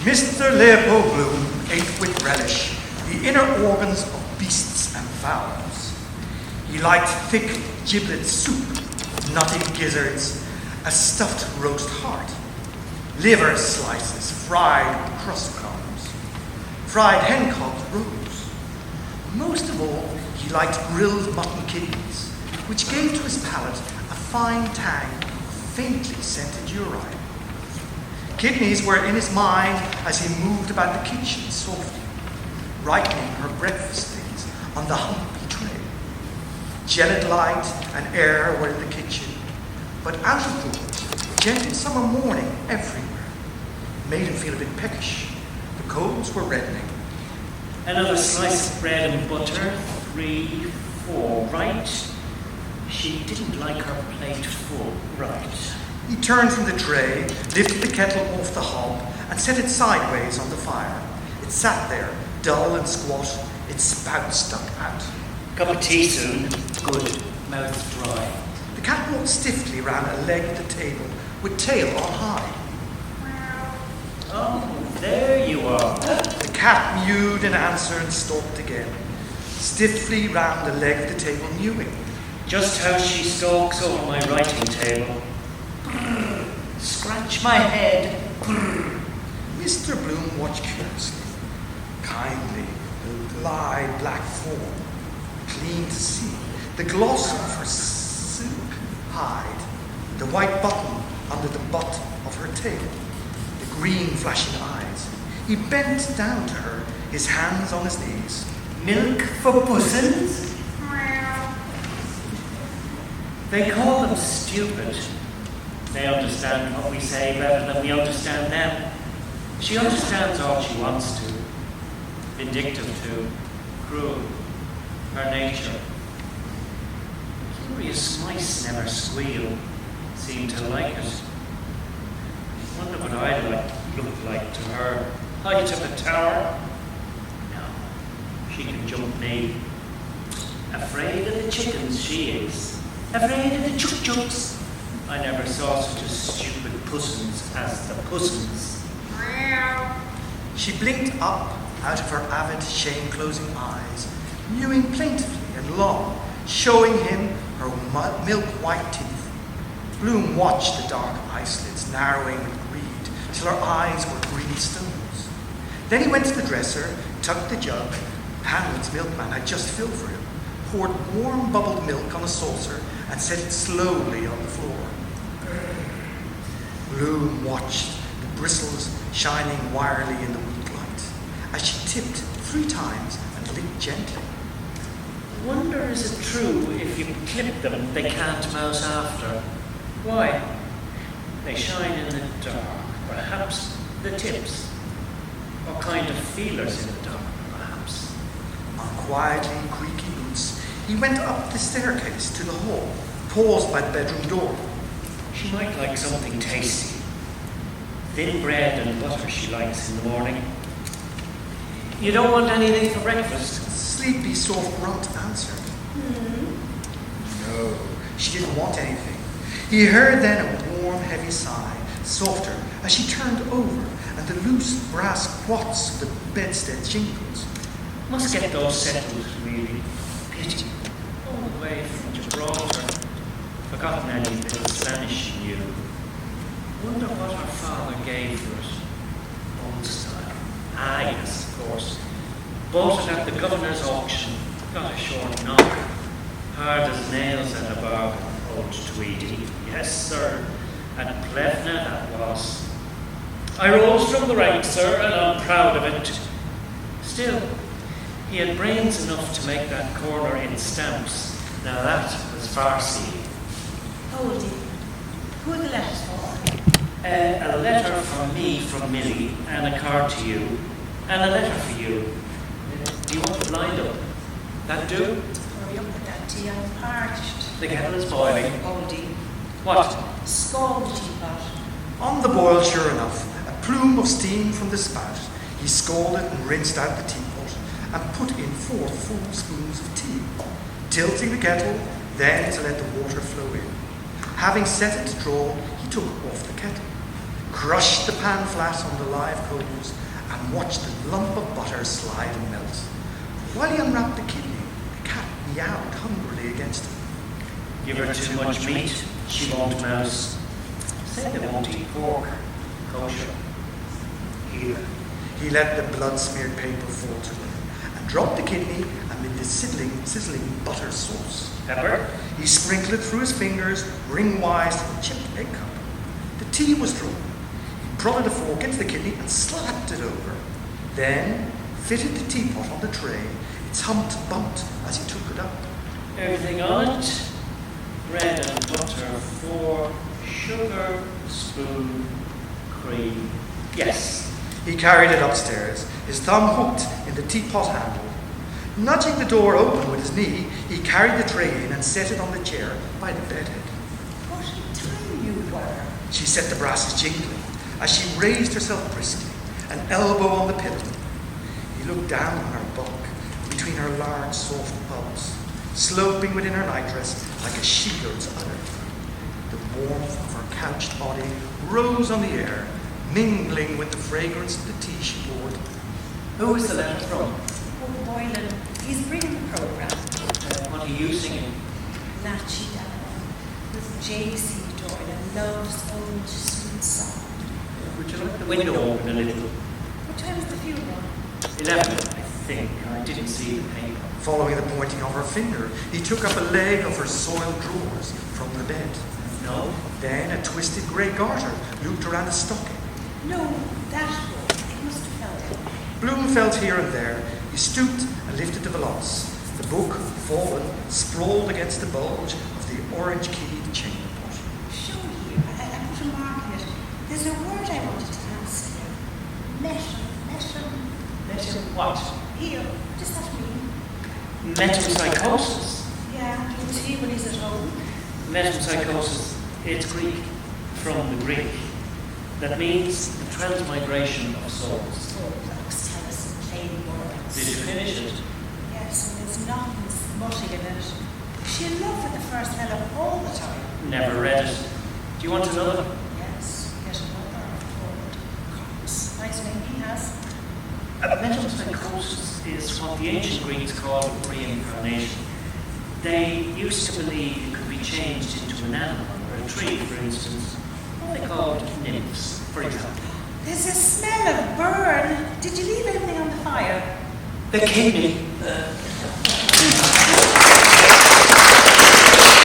Mr. Leopold Bloom ate with relish the inner organs of beasts and fowls. He liked thick giblet soup, nutty gizzards, a stuffed roast heart, liver slices fried with crust crumbs, fried hencocked roes. Most of all, he liked grilled mutton kidneys, which gave to his palate a fine tang of faintly scented urine. Kidneys were in his mind as he moved about the kitchen softly, ripening her breakfast things on the humpy tray. Gelid light and air were in the kitchen, but out of doors, a gentle summer morning everywhere made him feel a bit peckish. The coals were reddening. Another slice of bread and butter, 3, 4, right. She didn't like her plate full, right. He turned from the tray, lifted the kettle off the hob, and set it sideways on the fire. It sat there, dull and squat, its spout stuck out. Cup of tea soon. Good. Mouth dry. The cat walked stiffly round a leg of the table, with tail on high. Oh, there you are. The cat mewed in answer and stalked again, stiffly round the leg of the table, mewing. Just how she stalks over my writing table. Scratch my head. Mr. Bloom watched curiously. Kindly, the lithe black form, clean to see, the gloss of her silk hide, the white button under the butt of her tail, the green flashing eyes. He bent down to her, his hands on his knees. Milk for pussins? They call them stupid. They understand what we say better than we understand them. She understands all she wants to. Vindictive too. Cruel. Her nature. Curious mice never squeal. Seem to like it. Wonder what I'd look like to her. Height of a tower? No. She can jump me. Afraid of the chickens, she is. Afraid of the chuk-chuks. I never saw such a stupid pussins as the pussins. She blinked up out of her avid, shame-closing eyes, mewing plaintively and long, showing him her milk-white teeth. Bloom watched the dark eyelids narrowing with greed till her eyes were green stones. Then he went to the dresser, tucked the jug Hamlet's milkman had just filled for him, poured warm bubbled milk on a saucer, and set it slowly on the floor. Bloom watched the bristles shining wirily in the weak light as she tipped 3 times and licked gently. Wonder is it true if you clip them they can't mouse after? Why? They shine in the dark, perhaps the tips. What kind of feelers in the dark, perhaps? On quietly creaky boots, he went up the staircase to the hall, paused by the bedroom door. She might like something tasty. Thin bread and butter she likes in the morning. You don't want anything for breakfast? A sleepy, soft grunt answered. No, she didn't want anything. He heard then a warm, heavy sigh, softer, as she turned over, and the loose brass quots of the bedstead jingles. Must get those settled, really. Pity. All the way from Gibraltar. Forgotten any bit of Spanish she knew. Wonder what her father gave for it. Old style. Ah, yes, of course. Bought it at the governor's auction. Got a short knock. Hard as nails at a bargain, old Tweedy. Yes, sir. And Plevna that was. I rose from the ranks, sir, and I'm proud of it. Still, he had brains enough to make that corner in stamps. Now that was farcy. Oldie, who are the letters for? A letter from me from Millie, and a card to you, and a letter for you. Do you want it lined up? That do? Hurry up with that tea, I'm parched. The kettle is boiling. Oldie, What? scald the teapot. On the boil, sure enough, a plume of steam from the spout. He scalded and rinsed out the teapot, and put in 4 full spoons of tea, tilting the kettle, then to let the water flow in. Having set it to draw, he took off the kettle. crushed the pan flat on the live coals, and watched the lump of butter slide and melt. While he unwrapped the kidney, the cat meowed hungrily against him. Give her too much meat, she won't mouse. Say they won't eat pork, kosher. Here. He let the blood-smeared paper fall to him and dropped the kidney amid the sizzling butter sauce. Pepper? He sprinkled it through his fingers, ring-wise to the chipped egg cup. The tea was drawn. He prodded a fork into the kidney and slapped it over. Then fitted the teapot on the tray. Its humped bumped as he took it up. Everything on it. Bread and butter, 4, sugar, spoon, cream. Yes. He carried it upstairs, his thumb hooked in the teapot handle. Nudging the door open with his knee, he carried the tray in and set it on the chair by the bedhead. What a time you were. She set the brasses jingling as she raised herself briskly, an elbow on the pillow. He looked down on her bulk, between her large, soft bulbs, sloping within her nightdress like a she-goat's udder. The warmth of her couched body rose on the air, mingling with the fragrance of the tea she poured. Who is the letter from? Oh, Boylan, he's bringing the programme. What are you singing? Natchy Down with J.C. Doylan loves old sweet song. Would you like the window open a little? What time is the funeral? 11, I think. I didn't see the paper. Following the pointing of her finger, he took up a leg of her soiled drawers from the bed. No? Then a twisted grey garter looped around a stocking. No, that one. It must have fell down. Bloom felt here and there. He stooped and lifted the valance. The book, fallen, sprawled against the bulge of the orange-keyed chamber pot. Show here. I put a mark in it. There's a word I wanted to ask you. Metal what? Here. What does that mean? Metempsychosis. Yeah, you'll see when he's at home. Metempsychosis, it's Greek, from the Greek. That means the transmigration of souls. Oh, Lux, tell us in plain words. Did you finish it? Yes, and there's nothing smutty in it. She in love with the first fella all the time. Never read it. Do you want another? Yes, get another old Cox. Nice name he has. Metempsychosis is what the ancient Greeks called reincarnation. They used to believe it could be changed into an animal or a tree, for instance. What they called nymphs, for example. There's a smell of burn. Did you leave anything on the fire? The kidney.